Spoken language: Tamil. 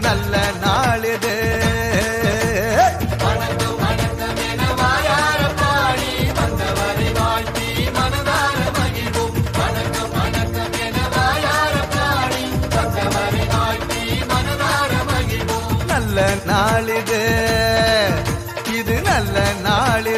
நல்ல நாளிது. வணக்கம் வணக்கம் என வாயார பாடி வந்தவரை வாழ்த்தி மனதார மகிழ்வோம். வணக்கம் வணக்கம் என வாயார பாடி வந்தவரை வாழ்த்தி மனதார மகிழ்வோம். நல்ல நாளிது, இது நல்ல நாளிது.